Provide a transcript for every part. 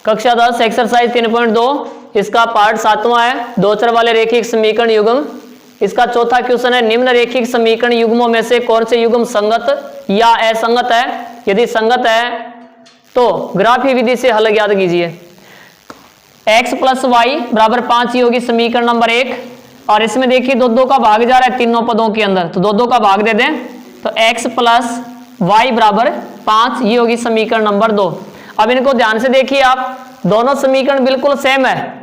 कक्षा 10 एक्सरसाइज 3.2 इसका पार्ट 7वां है, दो चर वाले रेखिक समीकरण युग्म। इसका चौथा क्वेश्चन है, निम्न रेखिक समीकरण युग्मों में से कौन से युग्म संगत या असंगत है? यदि संगत है तो ग्राफीय विधि से हल ज्ञात कीजिए। x + y बराबर 5 ही होगी समीकरण नंबर 1, और इसमें देखिए दो का भाग जा रहा है तीनों पदों के अंदर, तो दो का भाग दे दें तो x + y बराबर 5 ये होगी समीकरण नंबर 2। अब इनको ध्यान से देखिए आप, दोनों समीकरण बिल्कुल सेम है।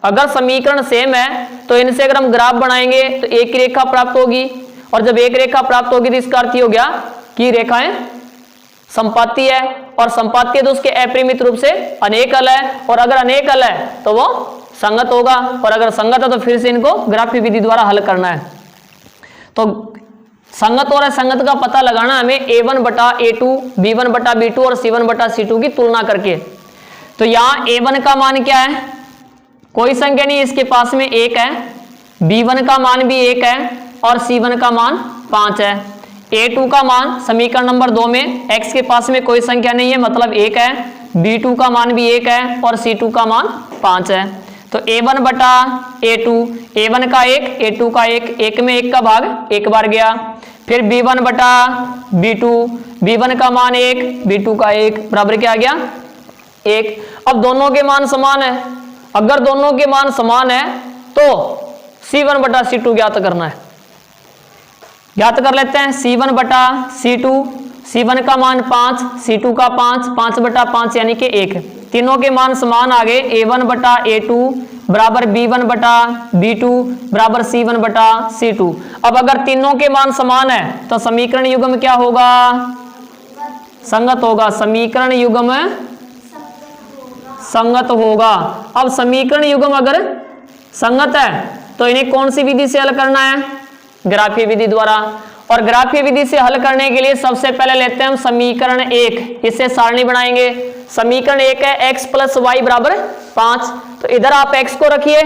अगर समीकरण सेम है तो इनसे अगर हम ग्राफ बनाएंगे तो एक रेखा प्राप्त होगी, और जब एक रेखा प्राप्त होगी तो इसका अर्थ हो गया कि रेखाएं संपाती है, और संपाती है तो उसके अपरिमित रूप से अनेक हल है, और अगर अनेक हल है तो वो संगत होगा, और अगर संगत है तो फिर से इनको ग्राफीय विधि द्वारा हल करना है। तो संगत और असंगत का पता लगाना हमें a1/a2, b1/b2 और c1/c2 की तुलना करके। तो यहाँ a1 का मान क्या है? कोई संख्या नहीं, इसके पास में 1 है, b1 का मान भी 1 है और c1 का मान 5 है। a2 का मान समीकरण नंबर 2 में x के पास में कोई संख्या नहीं है मतलब 1 है, b2 का मान भी 1 है और c2 का मान 5 है। तो a1/a2, a1 का 1, a2 का 1, 1 में 1 का भाग 1 बार गया। फिर b1/b2, b1 का मान 1, b2 का 1 बराबर क्या आ गया 1। अब दोनों के मान समान है, अगर दोनों के मान समान है तो c1/c2 ज्ञात करना है। ज्ञात कर लेते हैं c1/c2, c1 का मान 5, c2 का 5, 5/5 यानी कि 1। तीनों के मान समान आ गए, a1/a2 बराबर b1/b2 बराबर c1/c2। अब अगर तीनों के मान समान है तो समीकरण युग्म क्या होगा? संगत होगा। समीकरण युग्म संगत होगा। अब समीकरण युग्म अगर संगत है तो इन्हें कौन सी विधि से हल करना है? ग्राफीय विधि द्वारा। और ग्राफीय विधि से हल करने के लिए सबसे पहले लेते हैं हम समीकरण 1, इससे सारणी बनाएंगे। समीकरण 1 है x + y बराबर 5, तो इधर आप x को रखिए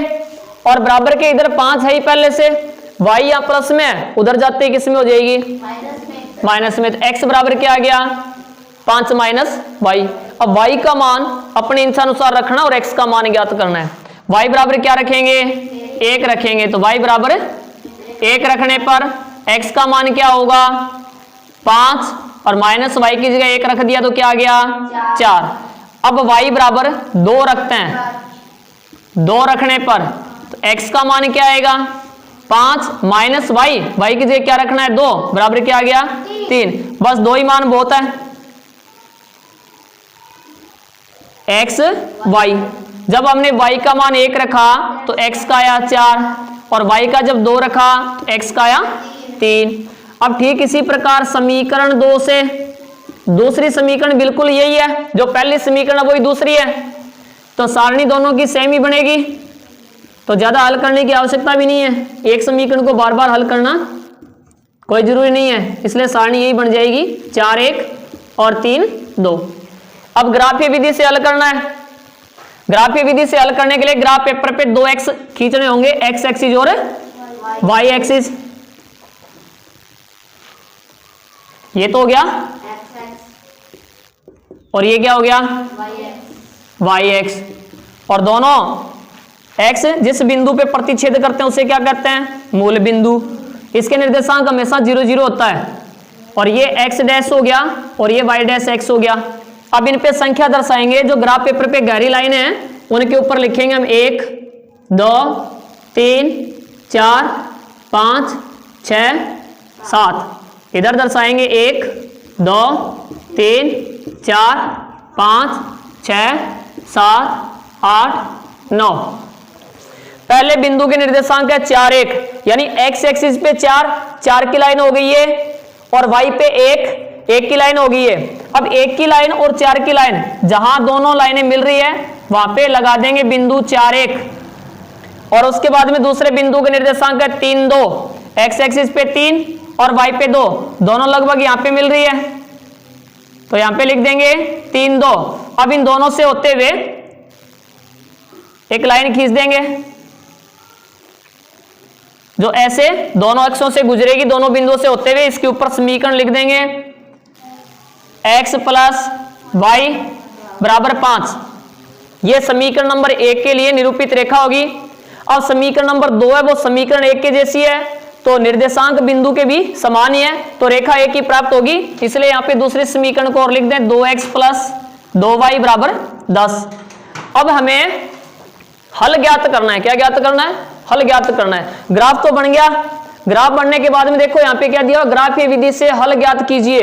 और बराबर के इधर 5 है ही पहले से, y यहाँ प्लस में है, उधर जाते ही किस में हो जाएगी? माइनस में। तो x बराबर क्या आ गया? 5 - y। अब y का मान अपने इच्छानुसार रखना और x का मान ज्ञात करना है। y बराबर क्या रखेंगे? 1 रखेंगे, तो y बराबर 1 रखने पर x का मान क्या होगा? 5, और माइनस y की जगह 1 रख दिया तो क्या आ गया? 4। अब y बराबर 2 रखते हैं, 2 रखने पर तो x का मान क्या आएगा? 5 माइनस y की जगह क्या रखना है? 2 बराबर क्या आ गया? 3। बस 2 ही मान बहुत है, x y। जब हमने y का मान 1 रखा तो x का आया 4, और y का जब 2 रखा तो x का आया 3। अब ठीक इसी प्रकार समीकरण 2 से दूसरी समीकरण बिल्कुल यही है, जो पहली समीकरण है वही दूसरी है, तो सारणी दोनों की सेम ही बनेगी, तो ज्यादा हल करने की आवश्यकता भी नहीं है। एक समीकरण को बार बार हल करना कोई जरूरी नहीं है, इसलिए सारणी यही बन जाएगी 4 1 और 3 2। अब ग्राफीय विधि से हल करना है। ग्राफीय विधि से हल करने के लिए ग्राफ पेपर पे 2x खींचने होंगे, x एक्सिस और y एक्सिस। ये तो हो गया, और ये क्या हो गया? y x। और दोनों x जिस बिंदु पे प्रतिच्छेद करते हैं उसे क्या कहते हैं? मूल बिंदु। इसके निर्देशांक हमेशा 0 0 होता है, और ये x डैश हो गया और ये y डैश x हो गया। अब इन पे संख्या दर्शाएंगे, जो ग्राफ पेपर पे गहरी लाइनें हैं उनके ऊपर लिखेंगे हम 1 2 3 4 5 6 7। इधर दर्शाएंगे 1 2 3 4 5 6 7 8 9। पहले बिंदु के निर्देशांक है 4 1, यानी x एक्सिस पे 4 की लाइन हो गई है, और y पे 1 की लाइन हो गई है। अब 1 की लाइन और 4 की लाइन जहां दोनों लाइनें मिल रही है वहां पे लगा देंगे बिंदु 4 1, और उसके बाद में दूसरे बिंदु के निर्देशांक है 3 2, x एक्सिस पे 3 और y पे 2, दोनों लगभग यहां पे मिल रही है, तो यहां पे लिख देंगे 3 2। अब इन दोनों से होते हुए एक लाइन खींच देंगे जो ऐसे दोनों अक्षों से गुजरेगी, दोनों बिंदुओं से होते हुए। इसके ऊपर समीकरण लिख देंगे x + y बराबर 5। ये समीकरण नंबर 1 के लिए निरूपित रेखा होगी। अब समीकरण नंबर 2 है वो समीकरण 1 के जैसी है, तो निर्देशांक बिंदु के भी समान ही है, तो रेखा एक ही प्राप्त होगी। इसलिए यहाँ पे दूसरे समीकरण को और लिख दें 2x प्लस 2y बराबर 10। अब हमें हल ज्ञात करना है। क्या ज्ञात करना है? हल ज्ञात करना है। ग्राफ तो बन गया। ग्राफ बनने के बाद में देखो यहाँ पे क्या दिया, ग्राफीय विधि से हल ज्ञात कीजिए।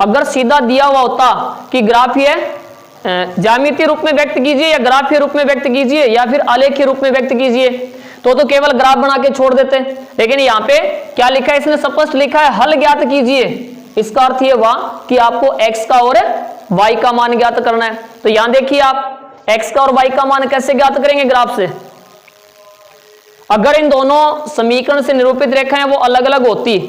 अगर सीधा दिया हुआ होता कि ग्राफीय ज्यामितीय रूप में व्यक्त कीजिए या ग्राफीय रूप में व्यक्त कीजिए या फिर आलेखीय रूप में व्यक्त कीजिए, तो केवल ग्राफ बना के छोड़ देते। लेकिन यहाँ पे क्या लिखा है, इसने स्पष्ट लिखा है हल ज्ञात कीजिए। इसका अर्थ ये हुआ कि आपको x का और y का मान ज्ञात करना है। तो यहां देखिए आप x का और y का मान कैसे ज्ञात करेंगे ग्राफ से। अगर इन दोनों समीकरण से निरूपित रेखाएं वो अलग अलग होती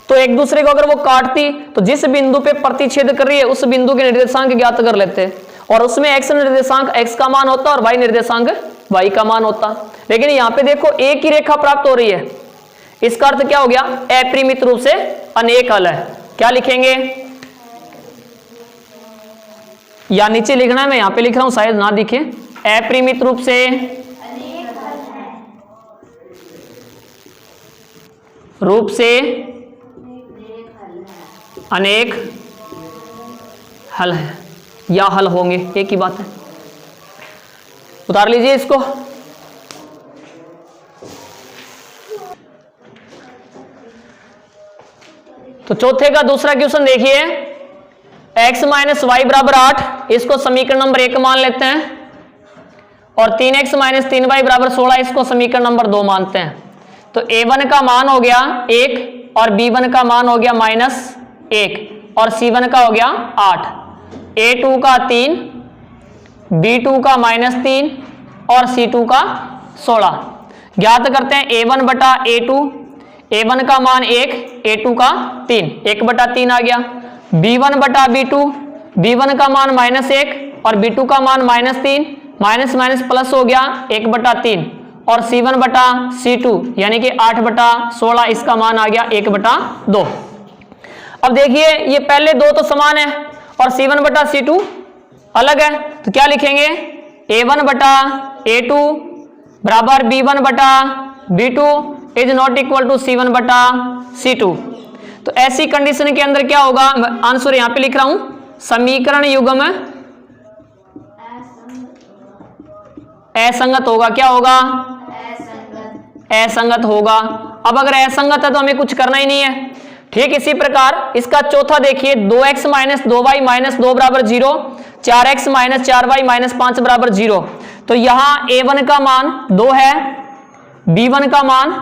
तो एक दूसरे को अगर वो काटती तो जिस बिंदु पे प्रतिच्छेद कर रही है उस बिंदु के निर्देशांक ज्ञात कर लेते, और उसमें x निर्देशांक x का मान होता और y निर्देशांक y का मान होता। लेकिन यहाँ पे देखो एक ही रेखा प्राप्त हो रही है, इसका अर्थ क्या हो गया, अपरिमित रूप से अनेक हल है। क्या लिखेंगे, या नीचे लिखना है, मैं यहां पे लिख रहा हूं शायद ना दिखे, अपरिमित रूप से अनेक हल है या हल होंगे, एक ही बात है। उतार लीजिए इसको। तो चौथे का दूसरा क्वेश्चन देखिए, x माइनस वाई बराबर 8, इसको समीकरण नंबर 1 मान लेते हैं, और 3x माइनस 3y बराबर 16, इसको समीकरण नंबर 2 मानते हैं। तो a1 का मान हो गया 1 और b1 का मान हो गया -1 और c1 का हो गया 8, a2 का 3, b2 का -3 और c2 का 16। ज्ञात करते हैं a1 बटा a2, a1 का मान 1, a2 का 3, 1/3 आ गया। b1 बटा b2, b1 का मान -1 और b2 का मान -3, माइनस माइनस प्लस हो गया 1/3, और c1 बटा c2 यानी कि 8/16, इसका मान आ गया 1/2। अब देखिए ये पहले दो तो समान है और c1 बटा c2 अलग है, तो क्या लिखेंगे, a1 बटा a2 बराबर b1 बटा b2 is not equal to c1 बटा c2। तो ऐसी कंडीशन के अंदर क्या होगा, आंसर यहां पे लिख रहा हूं, समीकरण युग्म असंगत होगा। क्या होगा, असंगत होगा। अब अगर असंगत है तो हमें कुछ करना ही नहीं है। ठीक इसी प्रकार इसका चौथा देखिए, 2x माइनस 2y माइनस 2 बराबर 0, 4x माइनस 4y माइनस 5 बराबर 0। तो यहां a1 का मान 2 है, b1 का मान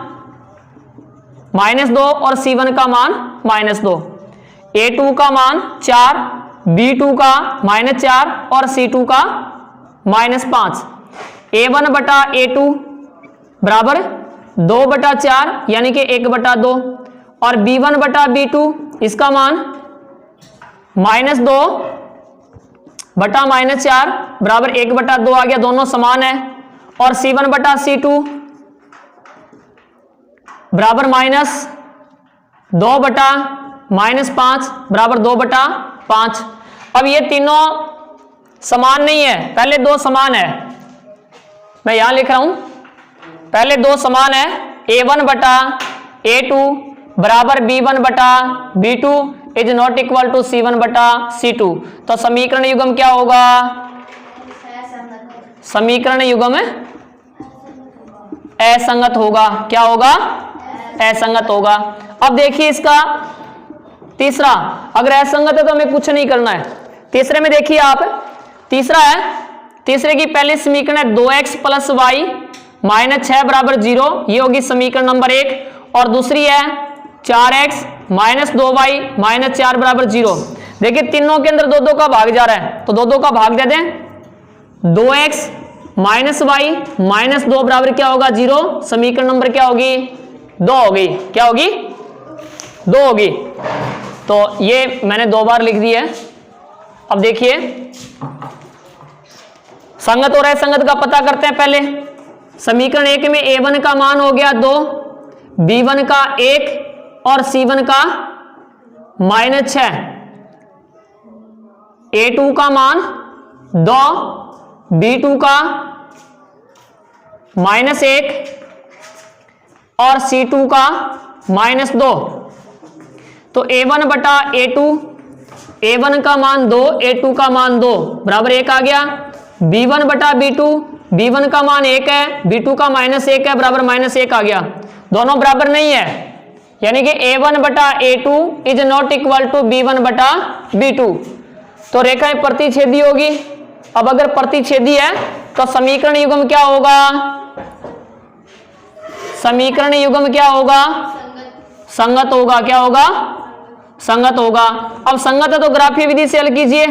-2 और c1 का मान -2, a2 का मान 4, b2 का -4 और c2 का -5। a1 बटा a2 बराबर 2/4 यानी कि 1/2, और b1 बटा b2 इसका मान -2 बटा -4 बराबर 1/2 आ गया, दोनों समान है। और c1 बटा c2 बराबर -2 बटा -5 बराबर 2/5। अब ये तीनों समान नहीं है, पहले दो समान है, मैं यहां लिख रहा हूं, पहले दो समान है, a1 बटा a2 बराबर b1 बटा b2 is not equal to c1 बटा c2। तो समीकरण युग्म क्या होगा, समीकरण युग्म असंगत होगा। क्या होगा, असंगत होगा। अब देखिए इसका तीसरा, अगर असंगत है तो हमें कुछ नहीं करना है। तीसरे में देखिए आप, तीसरा है, तीसरे की पहली समीकरण है 2x प्लस वाई माइनस 6 बराबर 0, ये होगी समीकरण नंबर 1, और दूसरी है 4x माइनस 2y माइनस 4 बराबर 0। देखिए तीनों के अंदर 2-2 का भाग जा रहा है, तो 2-2 का भाग दे दें, 2x माइनस वाई माइनस 2 बराबर क्या होगा 0, समीकरण नंबर क्या होगी 2 होगी। क्या होगी, 2 होगी। तो ये मैंने 2 बार लिख दी है। अब देखिए संगत और असंगत का पता करते हैं। पहले समीकरण 1 में a1 का मान हो गया 2, b1 का 1 और c1 का -6, a2 का मान 2, B2 का -1 और C2 का -2। तो A1 बटा A2, A1 का मान 2, A2 का मान 2 बराबर 1 आ गया। B1 बटा B2, B1 का मान 1 है, B2 का -1 है बराबर -1 आ गया। दोनों बराबर नहीं है, यानी कि A1 बटा A2 is not equal to B1 बटा B2। तो रेखाएं प्रतिच्छेदी होगी। अब अगर प्रतिच्छेदी है तो समीकरण युग्म क्या होगा? समीकरण युग्म क्या होगा? संगत होगा। क्या होगा? संगत होगा। अब संगत है तो ग्राफीय विधि से हल कीजिए।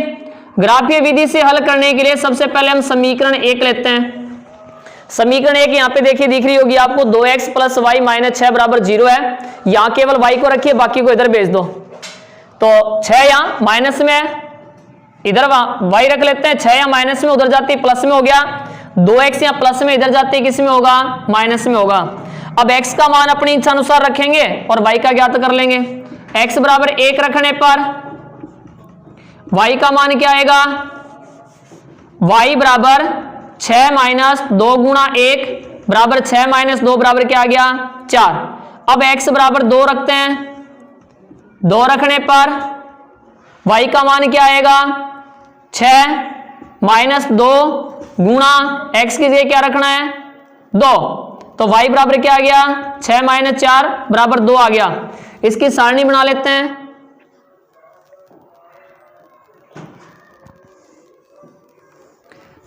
ग्राफीय विधि से हल करने के लिए सबसे पहले हम समीकरण 1 लेते हैं। समीकरण 1 यहां पे देखिए दिख रही होगी आपको, 2x + y - 6 बराबर 0 है। यहां केवल y को रखिए, बाकी को इधर भेज दो। तो 6 यहां माइनस में है, इधर y रख लेते हैं। 6 यहां माइनस में, उधर जाती है प्लस में हो गया। 2x यहां प्लस में, इधर जाती है किस में होगा? माइनस में होगा। अब x का मान अपनी इच्छा अनुसार रखेंगे और y का ज्ञात कर लेंगे। x बराबर 1 रखने पर y का मान क्या आएगा? y बराबर 6 - 2 गुणा 1 बराबर 6 - 2 बराबर क्या आ गया? 4। अब x बराबर 2 रखते हैं। 2 रखने पर y का मान क्या आएगा? 6 - 2 गुणा x की जगह क्या रखना है? 2। तो y बराबर क्या आ गया? 6 - 4 बराबर 2 आ गया। इसकी सारणी बना लेते हैं।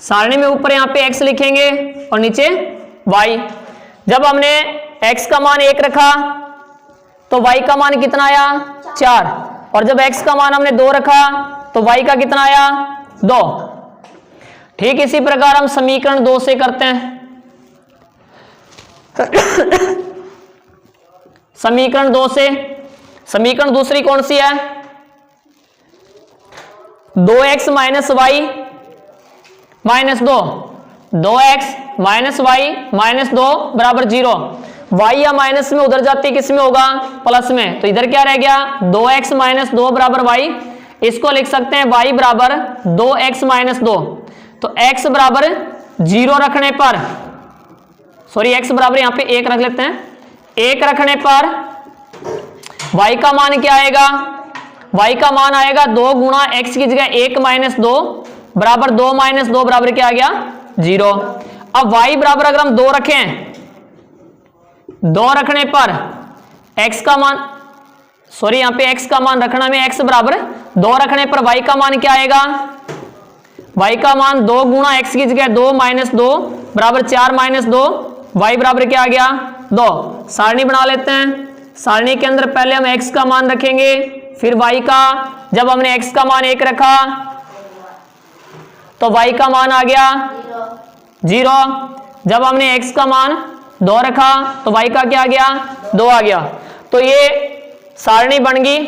सारणी में ऊपर यहां पे x लिखेंगे और नीचे y। जब हमने x का मान 1 रखा तो y का मान कितना आया? 4। और जब x का मान हमने 2 रखा तो y का कितना आया? 2। ठीक इसी प्रकार हम समीकरण 2 से करते हैं। समीकरण 2 से, समीकरण दूसरी कौन सी है? 2x - y -2, 2x - y -2 बराबर 0। y या माइनस में उधर जाती किस में होगा? प्लस में। तो इधर क्या रह गया? 2x - 2 बराबर y। इसको लिख सकते हैं y बराबर 2x - 2। तो x बराबर 0 रखने पर, सॉरी x बराबर यहां पे 1 रख लेते हैं। 1 रखने पर y का मान क्या आएगा? y का मान आएगा 2 गुणा x की जगह 1 - 2 बराबर 2 - 2 बराबर क्या आ गया? 0। अब y बराबर अगर हम 2 रखें, 2 रखने पर x का मान, सॉरी यहां पे x का मान रखना में, x बराबर 2 रखने पर y का मान क्या आएगा? y का मान 2 गुणा x की जगह 2 - 2 बराबर 4 - 2, y बराबर क्या आ गया? 2। सारणी बना लेते हैं। सारणी के अंदर पहले हम x का मान रखेंगे, फिर y का। जब हमने x का मान 1 रखा तो y का मान आ गया 0। जब हमने x का मान 2 रखा तो y का क्या आ गया? 2 आ गया। तो ये सारणी बन गई।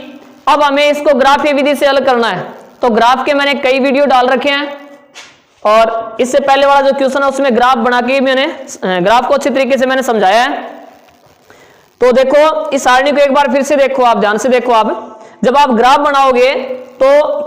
अब हमें इसको ग्राफीय विधि से हल करना है। तो ग्राफ के मैंने कई वीडियो डाल रखे हैं और इससे पहले वाला जो क्वेश्चन है उसमें ग्राफ बना के मैंने ग्राफ को अच्छी तरीके से मैंने समझाया है। तो देखो इस सारणी को एक बार फिर से देखो, आप ध्यान से देखो। आप जब आप ग्राफ बनाओगे तो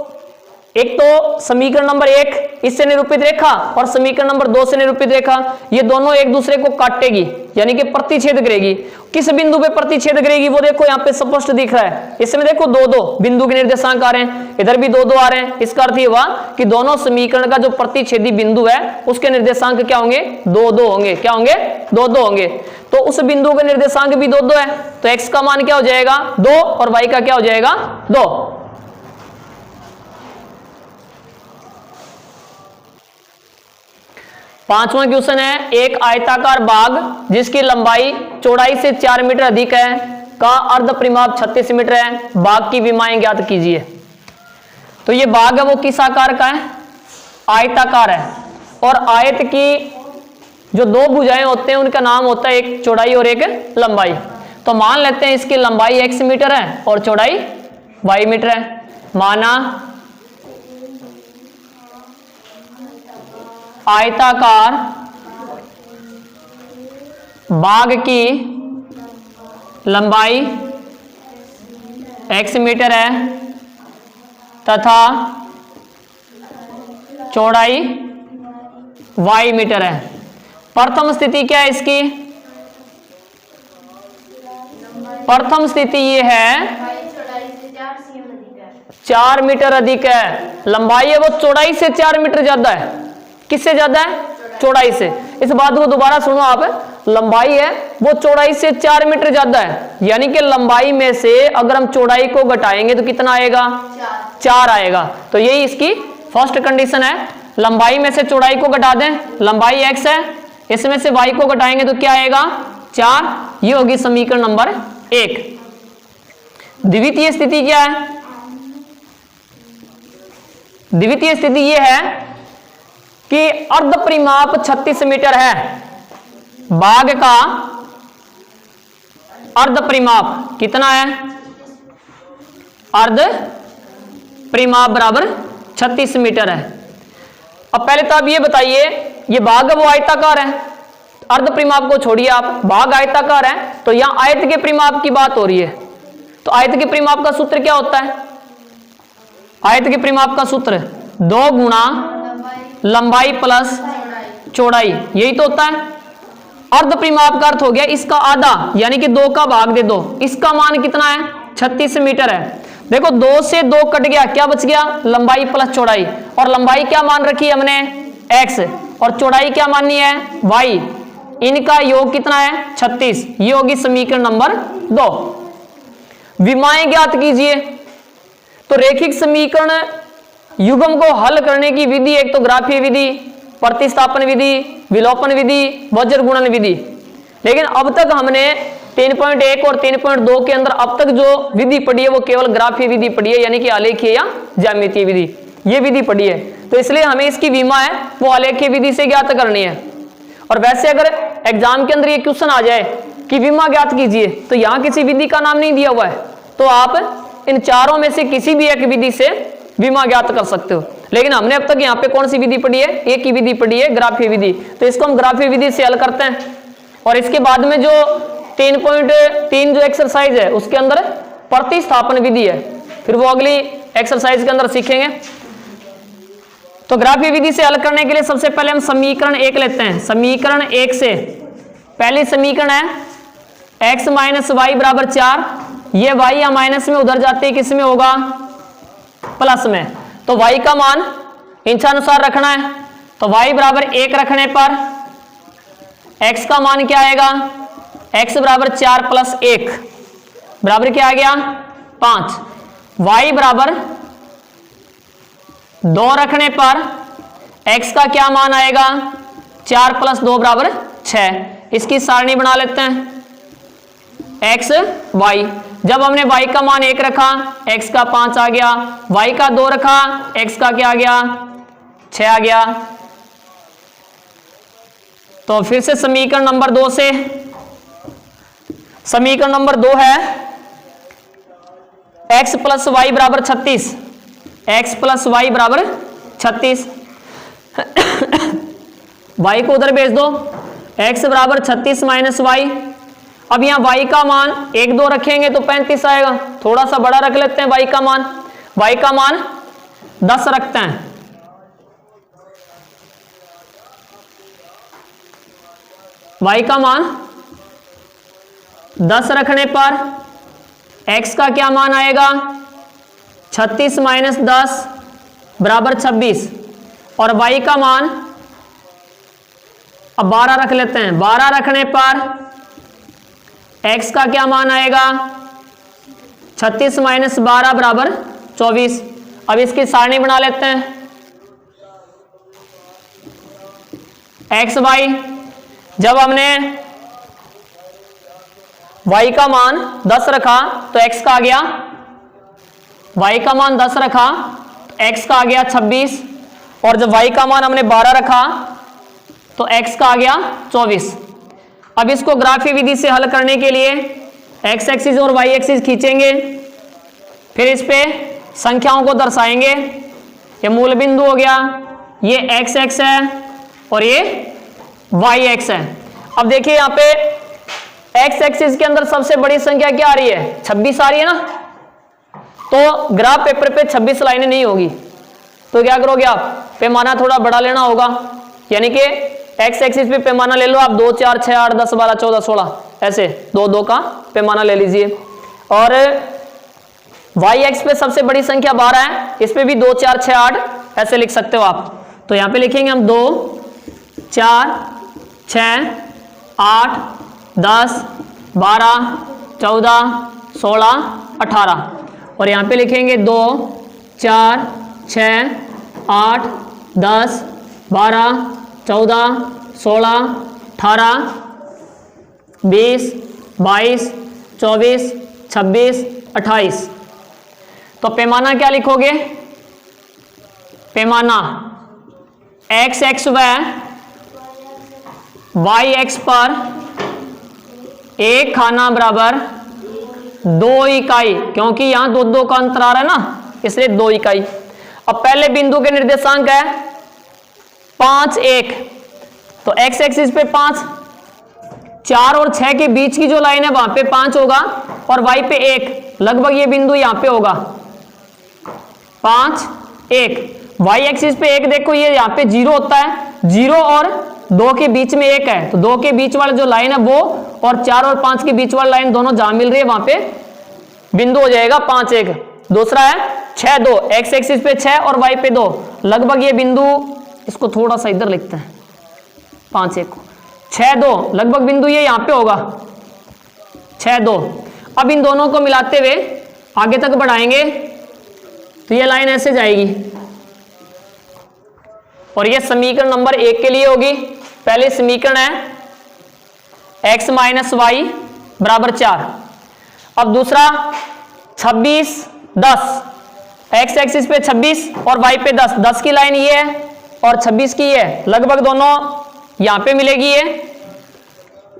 एक तो समीकरण नंबर 1 इससे निरूपित रेखा और समीकरण नंबर 2 से निरूपित रेखा, ये दोनों एक दूसरे को काटेगी, यानी कि प्रतिच्छेद करेगी। किस बिंदु पे प्रतिच्छेद करेगी वो देखो यहाँ पे स्पष्ट दिख रहा है। इसमें देखो 2-2 बिंदु के निर्देशांक आ रहे हैं, इधर भी 2-2 आ रहे हैं। इसका अर्थ ये हुआ कि दोनों समीकरण का जो प्रतिच्छेदी बिंदु है उसके निर्देशांक क्या होंगे? 2-2 होंगे। क्या होंगे? 2-2 होंगे। तो उस बिंदु के निर्देशांक भी 2-2 है, तो x का मान क्या हो जाएगा? 2 और y का क्या हो जाएगा? 2। पांचवा क्वेश्चन है, एक आयताकार बाग जिसकी लंबाई चौड़ाई से 4 मीटर अधिक है का अर्ध परिमाप 36 मीटर है, बाग की विमाएं ज्ञात कीजिए। तो ये बाग है वो किस आकार का है? आयताकार है। और आयत की जो 2 भुजाएं होते हैं उनका नाम होता है एक चौड़ाई और एक लंबाई। तो मान लेते हैं इसकी लंबाई x मीटर है और चौड़ाई y मीटर है। माना आयताकार बाग की लंबाई x मीटर है तथा चौड़ाई y मीटर है। प्रथम स्थिति क्या है इसकी? प्रथम स्थिति ये है 4 मीटर अधिक है। लंबाई है वो चौड़ाई से 4 मीटर ज्यादा है। किससे ज्यादा है? चौड़ाई से। इस बात को दोबारा सुनो आप, लंबाई है वो चौड़ाई से 4 मीटर ज्यादा है, यानी कि लंबाई में से अगर हम चौड़ाई को घटाएंगे तो कितना आएगा? 4 आएगा। तो यही इसकी फर्स्ट कंडीशन है। लंबाई में से चौड़ाई को घटा दें, लंबाई x है, इसमें से y को घटाएंगे तो क्या आएगा? 4। ये होगी समीकरण नंबर 1। द्वितीय स्थिति क्या है? द्वितीय स्थिति यह है कि अर्ध परिमाप 36 मीटर है। भाग का अर्ध परिमाप कितना है? अर्ध परिमाप बराबर 36 मीटर है। अब पहले तो आप ये बताइए, ये भाग वो आयताकार है, अर्ध परिमाप को छोड़िए आप, भाग आयताकार है, तो यहां आयत के परिमाप की बात हो रही है। तो आयत के परिमाप का सूत्र क्या होता है? आयत के परिमाप का सूत्र 2 गुणा लंबाई प्लस चौड़ाई, यही तो होता है। अर्ध परिमाप का अर्थ हो गया इसका आधा, यानी कि 2 का भाग दे दो। इसका मान कितना है? 36 मीटर है। देखो 2 से 2 कट गया, क्या बच गया? लंबाई प्लस चौड़ाई। और लंबाई क्या मान रखी है हमने? x, और चौड़ाई क्या माननी है? y। इनका योग कितना है? 36। ये होगी समीकरण नंबर 2। विमाएं ज्ञात कीजिए। तो रैखिक समीकरण युग्म को हल करने की विधि, एक तो ग्राफीय विधि, प्रतिस्थापन विधि, विलोपन विधि, वज्र गुणन विधि। लेकिन अब तक हमने 3.1 और 3.2 के अंदर अब तक जो विधि पढ़ी है वो केवल ग्राफीय विधि पढ़ी है, यानी कि आलेखीय या ज्यामितीय विधि, ये विधि पढ़ी है। तो इसलिए हमें इसकी विमा है वो आलेखीय विधि से ज्ञात करनी है। और वैसे अगर एग्जाम के अंदर ये क्वेश्चन आ जाए कि विमा ज्ञात कीजिए, तो यहां किसी विधि का नाम नहीं दिया हुआ है, तो आप इन चारों में से किसी भी एक विधि से विमा ज्ञात कर सकते हो। लेकिन हमने अब तक यहाँ पे कौन सी विधि पढ़ी है? एक ही विधि पढ़ी है, ग्राफीय विधि। तो इसको हम ग्राफीय विधि से हल करते हैं। और इसके बाद में जो 3.3 जो एक्सरसाइज है उसके अंदर प्रतिस्थापन विधि है, फिर वो अगली एक्सरसाइज के अंदर सीखेंगे। तो ग्राफीय विधि से हल करने के लिए सबसे पहले हम समीकरण 1 लेते हैं। समीकरण 1 से पहली समीकरण है x माइनस वाई बराबर 4। ये y या माइनस में उधर जाते ही किस में होगा? प्लस में। तो y का मान इच्छानुसार रखना है। तो y बराबर 1 रखने पर x का मान क्या आएगा? x बराबर 4 प्लस 1 बराबर क्या आ गया? 5। y बराबर 2 रखने पर x का क्या मान आएगा? 4 प्लस 2 बराबर 6। इसकी सारणी बना लेते हैं x y। जब हमने y का मान 1 रखा, x का 5 आ गया, y का 2 रखा, x का क्या आ गया? 6 आ गया। तो फिर से समीकरण नंबर 2 से, समीकरण नंबर 2 है x प्लस वाई बराबर 36। x प्लस वाई बराबर 36। y को उधर भेज दो, x बराबर 36 माइनस वाई। अब यहां y का मान 1 2 रखेंगे तो 35 आएगा। थोड़ा सा बड़ा रख लेते हैं y का मान। y का मान 10 रखते हैं। y का मान 10 रखने पर x का क्या मान आएगा? 36 माइनस 10 बराबर 26। और y का मान अब 12 रख लेते हैं। 12 रखने पर x का क्या मान आएगा? 36 माइनस 12 बराबर 24। अब इसकी सारणी बना लेते हैं x y। जब हमने y का मान 10 रखा तो x का आ गया, y का मान 10 रखा तो x का आ गया 26। और जब y का मान हमने 12 रखा तो x का आ गया 24। अब इसको ग्राफीय विधि से हल करने के लिए x एक्सिस और y एक्सिस खींचेंगे, फिर इस पे संख्याओं को दर्शाएंगे। ये मूल बिंदु हो गया, ये x एक्स है और ये y एक्स है। अब देखिए यहाँ पे x एक्सिस के अंदर सबसे बड़ी संख्या क्या आ रही है? 26 आ रही है ना। तो ग्राफ पेपर पे 26 लाइनें नहीं होगी, तो क्या करोगे आप? पैमाना थोड़ा बड़ा लेना होगा। यानी कि एक्स एक्सिस पे पैमाना ले लो आप 2 4 6 8 10 12 14 16 ऐसे 2 2 का पैमाना ले लीजिए। और वाई एक्स पे सबसे बड़ी संख्या 12 है, इस पे भी 2 4 6 8 ऐसे लिख सकते हो आप। तो यहां पे लिखेंगे हम 2 4 6 8 10 12 14 16 18 और यहां पे लिखेंगे 2 4 6 8 10 12 14 16 18 20 22 24 26 28। तो पैमाना क्या लिखोगे? पैमाना एक्स एक्स व वाई एक्स पर एक खाना बराबर 2 इकाई, क्योंकि यहां 2 2 का अंतर आ रहा है ना, इसलिए 2 इकाई। अब पहले बिंदु के निर्देशांक है 5 1, तो एक्स एक्सिस पे 5, 4 और 6 के बीच की जो लाइन है वहां पे 5 होगा और वाई पे 1, लगभग ये बिंदु यहां पे होगा 5 1। वाई एक्सिस पे 1 देखो ये यहां पे 0 होता है, 0 और 2 के बीच में 1 है, तो 2 के बीच वाला जो लाइन है वो और 4 और 5 के बीच वाली लाइन दोनों जहां मिल रही है वहां पे बिंदु हो जाएगा 5 1। दूसरा है 6 2, एक्स एक्सिस पे 6 और वाई पे 2, लगभग ये बिंदु, इसको थोड़ा सा इधर लिखते हैं 5 1 6 2, लगभग बिंदु ये यहां पे होगा 6 2। अब इन दोनों को मिलाते हुए आगे तक बढ़ाएंगे तो ये लाइन ऐसे जाएगी और ये समीकरण नंबर 1 के लिए होगी। पहले समीकरण है x माइनस वाई बराबर 4। अब दूसरा 26 10, x एक्सिस पे 26 और y पे 10, 10 की लाइन ये है और 26 की ये है, लगभग दोनों यहां पे मिलेगी ये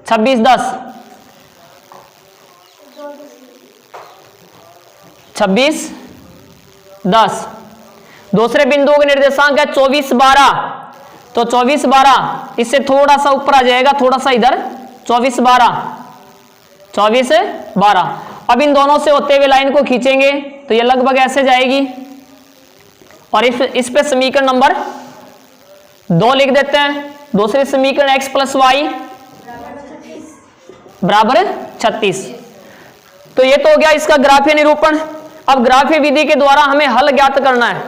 26 10 26 10। दूसरे बिंदु के निर्देशांक है 24 12, तो 24 12 इससे थोड़ा सा ऊपर आ जाएगा, थोड़ा सा इधर 24 12 24 12। अब इन दोनों से होते हुए लाइन को खींचेंगे तो ये लगभग ऐसे जाएगी और इस पे समीकरण नंबर 2 लिख देते हैं। दूसरे समीकरण x प्लस वाई बराबर 36। तो ये तो हो गया इसका ग्राफीय निरूपण। अब ग्राफीय विधि के द्वारा हमें हल ज्ञात करना है,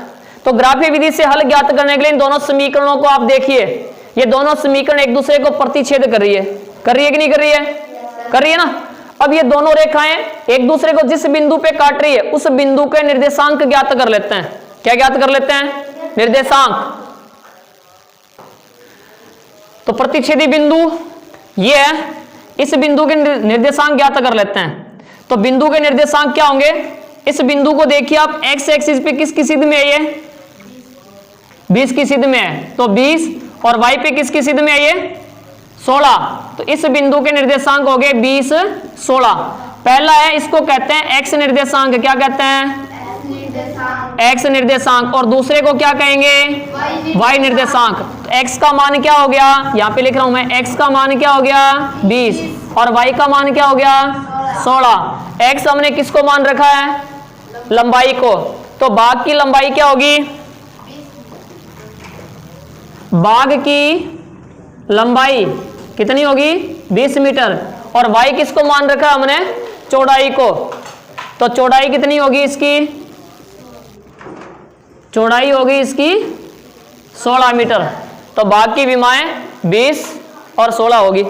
तो ग्राफीय विधि से हल ज्ञात करने के लिए इन दोनों समीकरणों को आप देखिए, ये दोनों समीकरण एक दूसरे को प्रतिच्छेद कर रही है कि नहीं कर रही है? कर रही है ना। अब ये दोनों रेखाएं एक दूसरे को जिस बिंदु पे काट रही है उस बिंदु के निर्देशांक ज्ञात कर लेते हैं। क्या ज्ञात कर लेते हैं? निर्देशांक। तो प्रतिच्छेदी बिंदु ये है, इस बिंदु के निर्देशांक ज्ञात कर लेते हैं। तो बिंदु के निर्देशांक क्या होंगे? इस बिंदु को देखिए आप, एक्स एक्सिस पे किसकी सिद्ध में है? ये 20 की सिद्ध में है, तो 20 और वाई पे किसकी सिद्ध में है? ये 16। तो इस बिंदु के निर्देशांक हो गए 20 16। पहला है, इसको कहते हैं एक्स निर्देशांक। क्या कहते हैं? एक्स निर्देशांक। और दूसरे को क्या कहेंगे? वाई निर्देशांक। तो एक्स का मान क्या हो गया? यहां पे लिख रहा हूं मैं, एक्स का मान क्या हो गया? 20 और वाई का मान क्या हो गया? 16। एक्स हमने किसको मान रखा है? लंबाई को। तो बाघ की लंबाई क्या होगी? बाघ की लंबाई कितनी होगी? 20 मीटर। और वाई किसको मान रखा है हमने? चौड़ाई को। तो चौड़ाई कितनी होगी इसकी? चौड़ाई होगी इसकी 16 मीटर। तो बाघ की विमाएं 20 और 16 होगी।